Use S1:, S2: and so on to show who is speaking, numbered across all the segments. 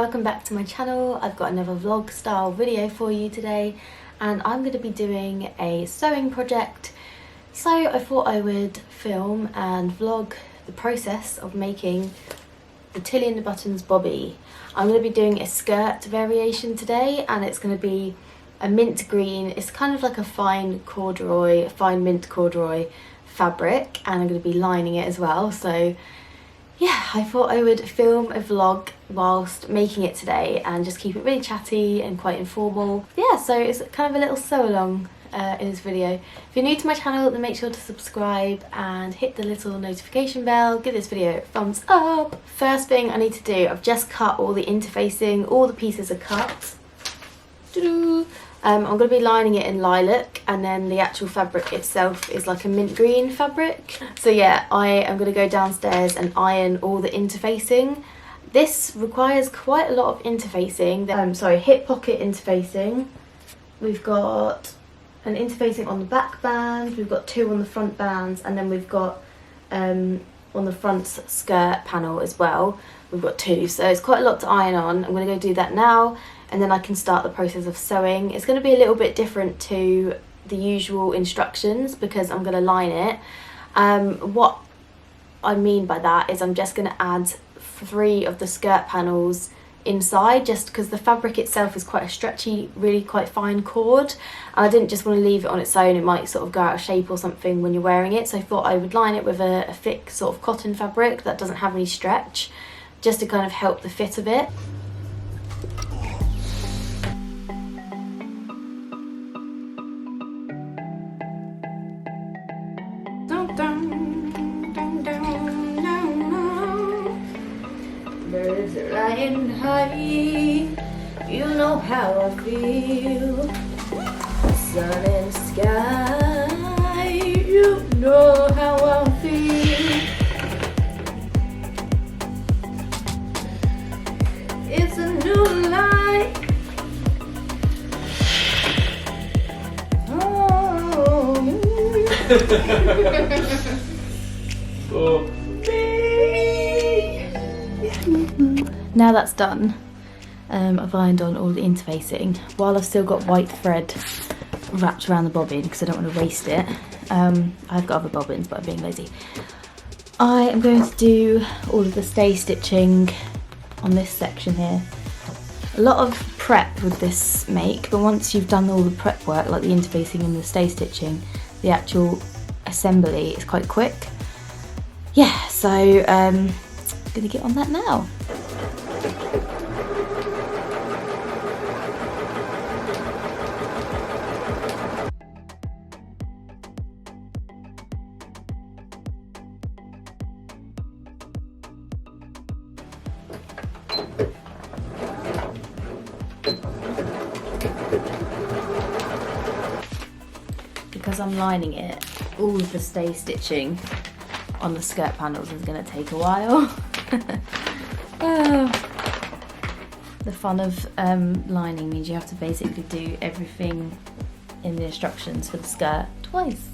S1: welcome back to my channel. I've got another vlog style video for you today and I'm going to be doing a sewing project. So I thought I would film and vlog the process of making the Tilly and the Buttons Bobbi. I'm going to be doing a skirt variation today and it's going to be a mint green. It's kind of like a fine corduroy, fine mint corduroy fabric, and I'm going to be lining it as well. So yeah, I thought I would film a vlog whilst making it today and just keep it really chatty and quite informal. Yeah, so it's kind of a little sew along in this video. If you're new to my channel, then make sure to subscribe and hit the little notification bell. Give this video a thumbs up. First thing I need to do, I've just cut all the interfacing, all the pieces are cut. I'm going to be lining it in lilac, and then the actual fabric itself is like a mint green fabric. So yeah, I am going to go downstairs and iron all the interfacing. This requires quite a lot of interfacing. Hip pocket interfacing. We've got an interfacing on the back band, we've got two on the front bands, and then we've got on the front skirt panel as well, we've got two. So it's quite a lot to iron on. I'm going to go do that now, and then I can start the process of sewing. It's going to be a little bit different to the usual instructions because I'm going to line it. What I mean by that is I'm just going to add 3 of the skirt panels inside, just because the fabric itself is quite a stretchy, really quite fine cord, and I didn't just want to leave it on its own. It might sort of go out of shape or something when you're wearing it, so I thought I would line it with a thick sort of cotton fabric that doesn't have any stretch, just to kind of help the fit of it. Birds are flying high, you know how I feel. Sun and sky, you know how I feel. It's a new light. Oh. Now that's done, I've ironed on all the interfacing while I've still got white thread wrapped around the bobbin because I don't want to waste it. I've got other bobbins, but I'm being lazy. I am going to do all of the stay stitching on this section here. A lot of prep with this make, but once you've done all the prep work, like the interfacing and the stay stitching, the actual assembly is quite quick. Yeah, so I'm gonna get on that now. Because I'm lining it, all of the stay stitching on the skirt panels is going to take a while. The fun of lining means you have to basically do everything in the instructions for the skirt twice.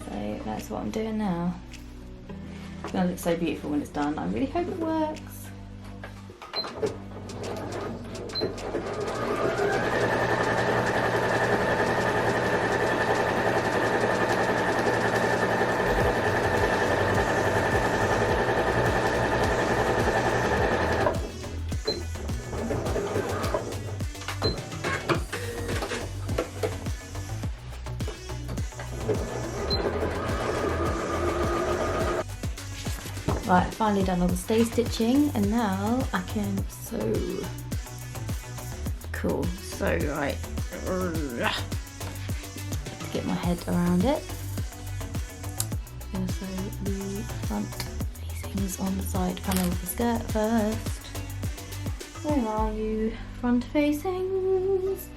S1: So that's what I'm doing now. It's going to look so beautiful when it's done. I really hope it works. Right, I've finally done all the stay stitching and now I can sew. Cool, so right. To get my head around it. I'm gonna sew the front facings on the side panel of the skirt first. Where are you? Front facings?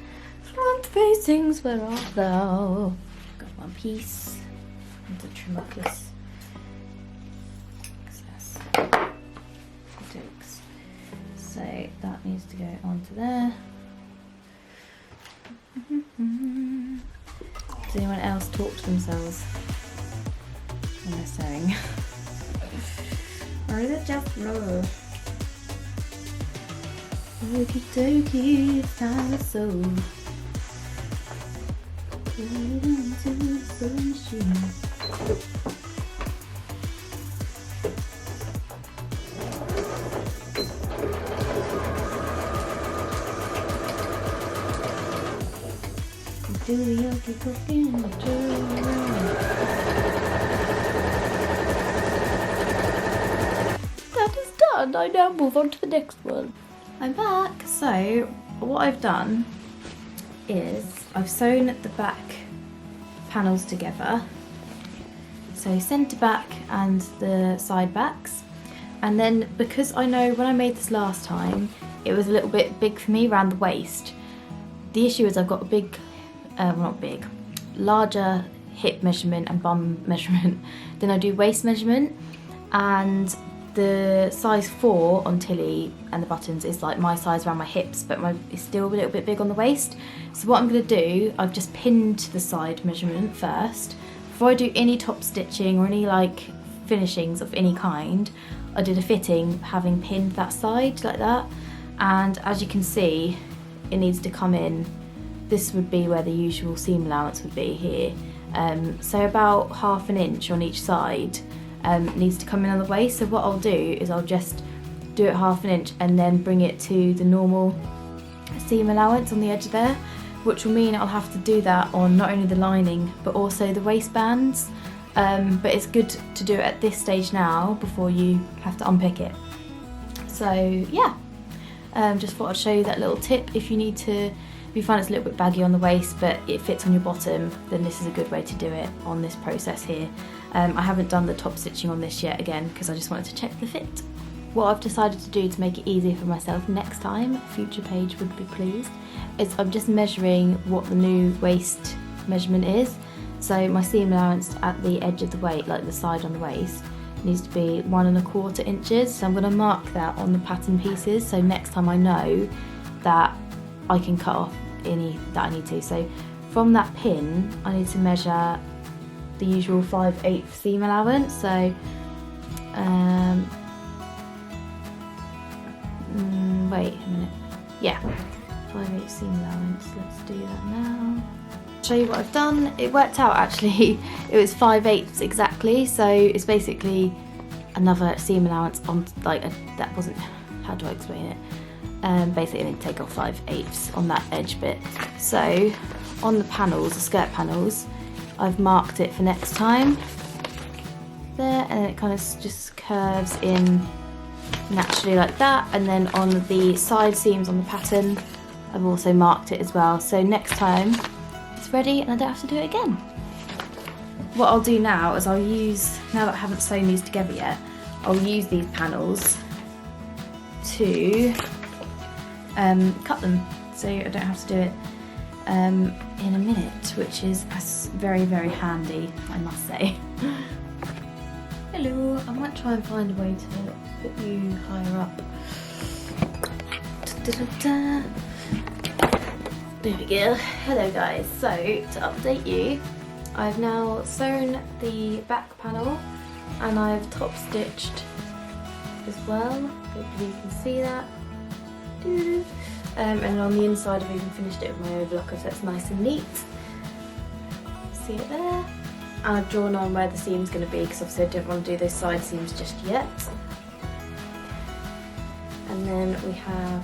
S1: Front facings, where art thou? Got one piece. And to trim off this. So that needs to go onto there. Does anyone else talk to themselves when they're sewing? Or is it just roll? Okie dokie, it's time to sew. Put it into the sewing machine. Do the yoki cooking and turn around. That is done. I now move on to the next one. I'm back. So what I've done is I've sewn the back panels together. So centre back and the side backs. And then because I know when I made this last time, it was a little bit big for me around the waist. The issue is I've got a big, larger hip measurement and bum measurement. Then I do waist measurement, and the size 4 on Tilly and the buttons is like my size around my hips, but it's still a little bit big on the waist. So what I'm going to do, I've just pinned the side measurement first. Before I do any top stitching or any like finishings of any kind, I did a fitting having pinned that side like that, and as you can see, it needs to come in. This would be where the usual seam allowance would be here. So about 1/2 inch on each side needs to come in on the waist. So what I'll do is I'll just do it 1/2 inch and then bring it to the normal seam allowance on the edge there, which will mean I'll have to do that on not only the lining but also the waistbands. But it's good to do it at this stage now before you have to unpick it. So yeah, just thought I'd show you that little tip. If you find it's a little bit baggy on the waist but it fits on your bottom, then this is a good way to do it on this process here. I haven't done the top stitching on this yet, again, because I just wanted to check the fit. What I've decided to do to make it easier for myself next time, future Paige would be pleased, is I'm just measuring what the new waist measurement is. So my seam allowance at the edge of the waist, like the side on the waist, needs to be 1 1/4 inches. So I'm going to mark that on the pattern pieces, so next time I know that I can cut off any that I need to. So from that pin, I need to measure the usual 5/8 seam allowance. So wait a minute. Yeah, 5/8 seam allowance. Let's do that now. Show you what I've done. It worked out actually. It was 5/8 exactly. So it's basically another seam allowance on that wasn't. How do I explain it? Basically I need to take off 5/8 on that edge bit. So on the panels, the skirt panels, I've marked it for next time there, and it kind of just curves in naturally like that. And then on the side seams on the pattern, I've also marked it as well. So next time it's ready and I don't have to do it again. What I'll do now is now that I haven't sewn these together yet, I'll use these panels to cut them, so I don't have to do it in a minute, which is very, very handy, I must say. Hello, I might try and find a way to put you higher up. There we go. Hello guys, so to update you, I've now sewn the back panel and I've top stitched as well. Hopefully you can see that. And on the inside I've even finished it with my overlocker, so it's nice and neat. See it there? And I've drawn on where the seam's going to be, because obviously I don't want to do those side seams just yet. And then we have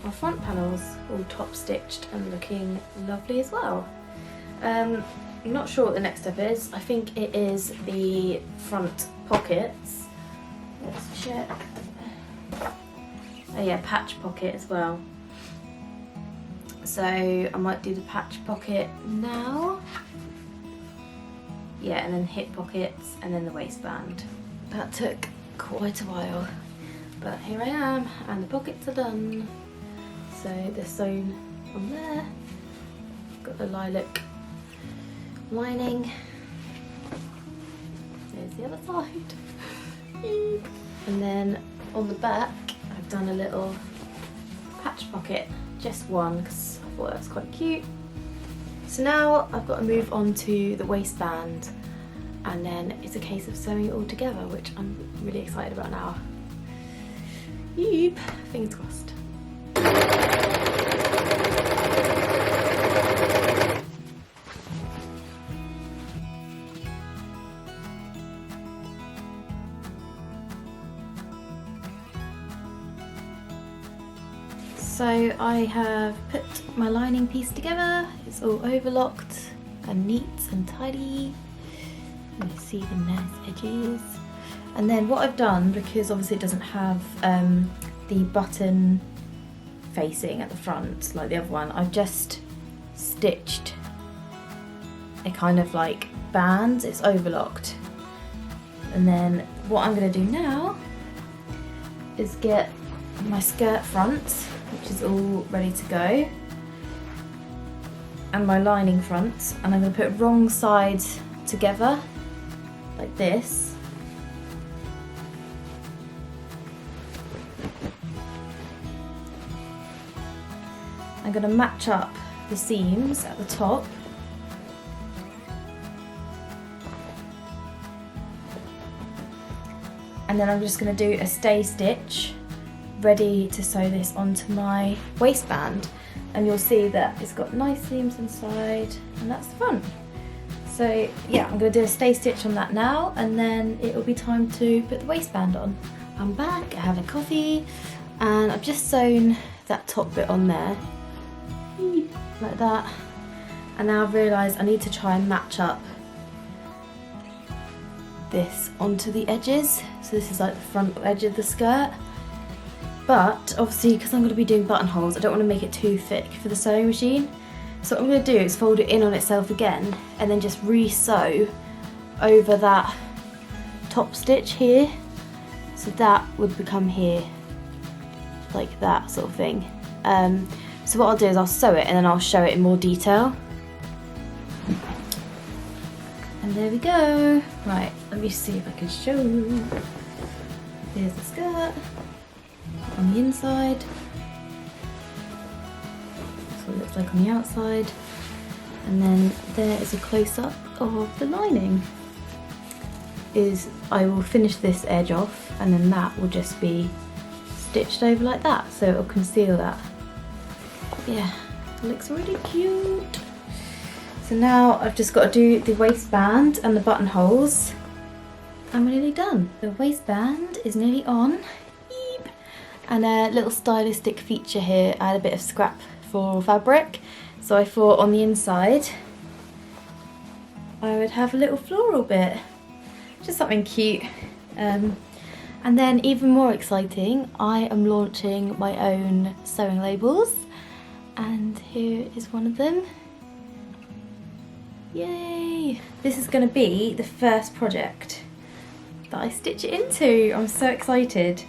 S1: our front panels all top stitched and looking lovely as well. I'm not sure what the next step is. I think it is the front pockets. Let's check. Oh yeah, patch pocket as well. So I might do the patch pocket now. Yeah, and then hip pockets and then the waistband. That took quite a while, but here I am and the pockets are done. So they're sewn on there. Got the lilac lining. There's the other side. And then on the back I've done a little patch pocket, just one because I thought that was quite cute. So now I've got to move on to the waistband, and then it's a case of sewing it all together, which I'm really excited about now. Yep, fingers crossed. So I have put my lining piece together. It's all overlocked and neat and tidy. You see the nice edges. And then what I've done, because obviously it doesn't have the button facing at the front like the other one, I've just stitched a kind of like band. It's overlocked. And then what I'm going to do now is get my skirt front, which is all ready to go, and my lining front, and I'm going to put wrong sides together like this. I'm going to match up the seams at the top. And then I'm just going to do a stay stitch ready to sew this onto my waistband, and you'll see that it's got nice seams inside, and that's the front. So yeah, I'm going to do a stay stitch on that now, and then it will be time to put the waistband on. I'm back, I have a coffee, and I've just sewn that top bit on there like that, and now I've realised I need to try and match up this onto the edges. So this is like the front edge of the skirt, but obviously because I'm going to be doing buttonholes, I don't want to make it too thick for the sewing machine. So what I'm going to do is fold it in on itself again, and then just re-sew over that top stitch here, so that would become here, like that sort of thing. So what I'll do is I'll sew it and then I'll show it in more detail. And there we go. Right, let me see if I can show you. Here's the skirt on the inside. That's what it looks like on the outside. And then there is a close-up of the lining. I will finish this edge off, and then that will just be stitched over like that, so it'll conceal that. Yeah, it looks really cute. So now I've just got to do the waistband and the buttonholes. I'm nearly done. The waistband is nearly on. Beep. And a little stylistic feature here, I had a bit of scrap for fabric, so I thought on the inside I would have a little floral bit. Just something cute. And then even more exciting, I am launching my own sewing labels, and here is one of them. Yay! This is going to be the first project that I stitch it into. I'm so excited.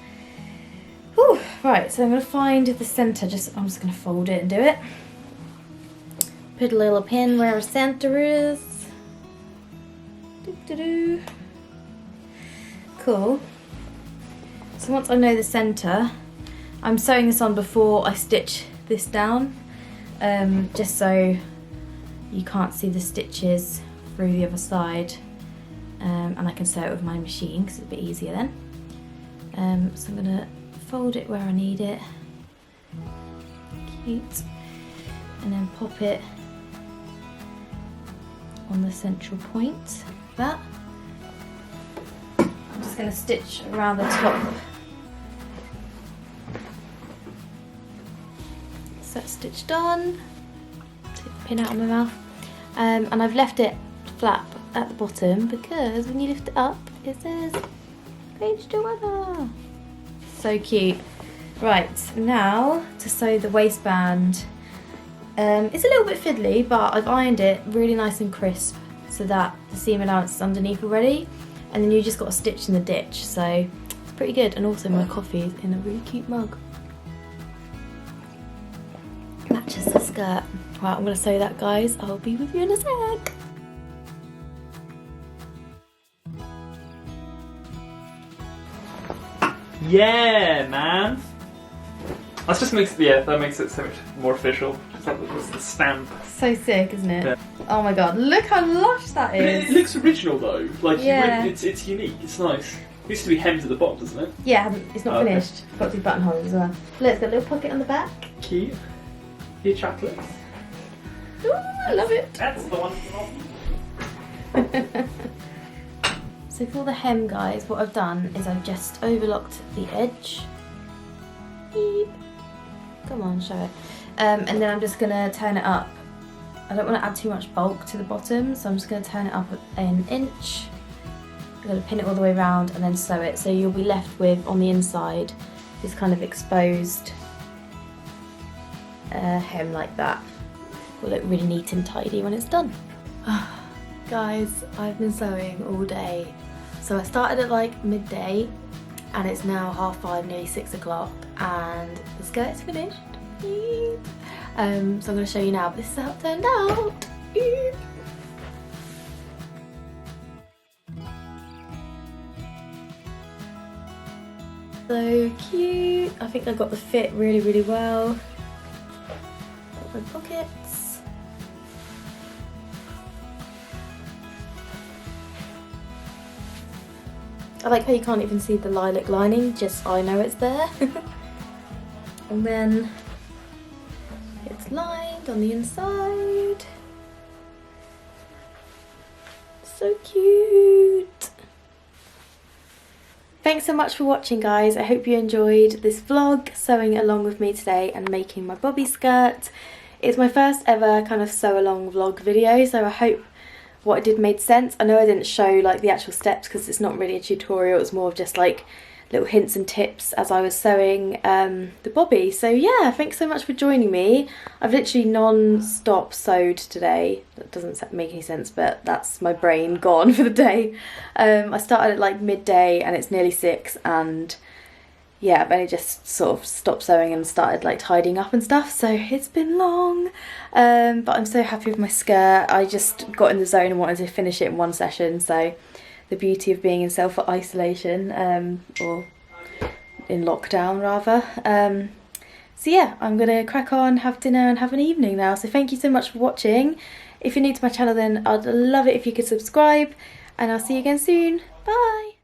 S1: Whew. Right, so I'm going to find the centre. I'm just going to fold it and do it. Put a little pin where a centre is. Doo-doo-doo. Cool. So once I know the centre, I'm sewing this on before I stitch this down, just so you can't see the stitches through the other side, and I can sew it with my machine because it's a bit easier then. So I'm going to fold it where I need it, cute, and then pop it on the central point, like that. I'm just going to stitch around the top. So that's stitched on. Take the pin out of my mouth. And I've left it flap at the bottom because when you lift it up, it says Paige Joanna. So cute. Right, now to sew the waistband. It's a little bit fiddly, but I've ironed it really nice and crisp so that the seam allowance is underneath already, and then you just got to stitch in the ditch, so it's pretty good. And also my coffee is in a really cute mug. Matches the skirt. Right, I'm going to sew that, guys. I'll be with you in a sec.
S2: Yeah, man. That just makes that makes it so much more official. Just like the stamp.
S1: So sick, isn't it?
S2: Yeah.
S1: Oh my god, look how lush that is.
S2: It looks original though. Like
S1: yeah.
S2: it's unique. It's nice. Used to be hemmed at the bottom, doesn't it?
S1: Yeah, it's not
S2: Oh, okay.
S1: finished. Got to do buttonholes as well. Look, it's got a little pocket on the back.
S2: Cute. Your chocolates.
S1: Ooh, I love it.
S2: That's the one.
S1: So for the hem, guys, what I've done is I've just overlocked the edge. Beep. Come on, show it. And then I'm just gonna turn it up. I don't want to add too much bulk to the bottom, so I'm just gonna turn it up an inch. I'm gonna pin it all the way around and then sew it. So you'll be left with, on the inside, this kind of exposed hem like that. Will look really neat and tidy when it's done. Guys, I've been sewing all day. So I started at like midday and it's now 5:30, nearly 6 o'clock, and the skirt's finished. So I'm going to show you now, but this is how it turned out. So cute. I think I got the fit really, really well. Got my pockets. I like how you can't even see the lilac lining, just I know it's there. And then it's lined on the inside. So cute. Thanks so much for watching, guys. I hope you enjoyed this vlog, sewing along with me today and making my Bobbi skirt. It's my first ever kind of sew along vlog video, so I hope what I did made sense. I know I didn't show like the actual steps because it's not really a tutorial, it's more of just like little hints and tips as I was sewing the Bobbi. So yeah, thanks so much for joining me. I've literally non-stop sewed today. That doesn't make any sense, but that's my brain gone for the day. I started at like midday and it's nearly 6, and yeah, I've only just sort of stopped sewing and started like tidying up and stuff, so it's been long. But I'm so happy with my skirt. I just got in the zone and wanted to finish it in one session, so the beauty of being in self-isolation, or in lockdown rather. So yeah, I'm gonna crack on, have dinner and have an evening now. So thank you so much for watching. If you're new to my channel, then I'd love it if you could subscribe, and I'll see you again soon. Bye!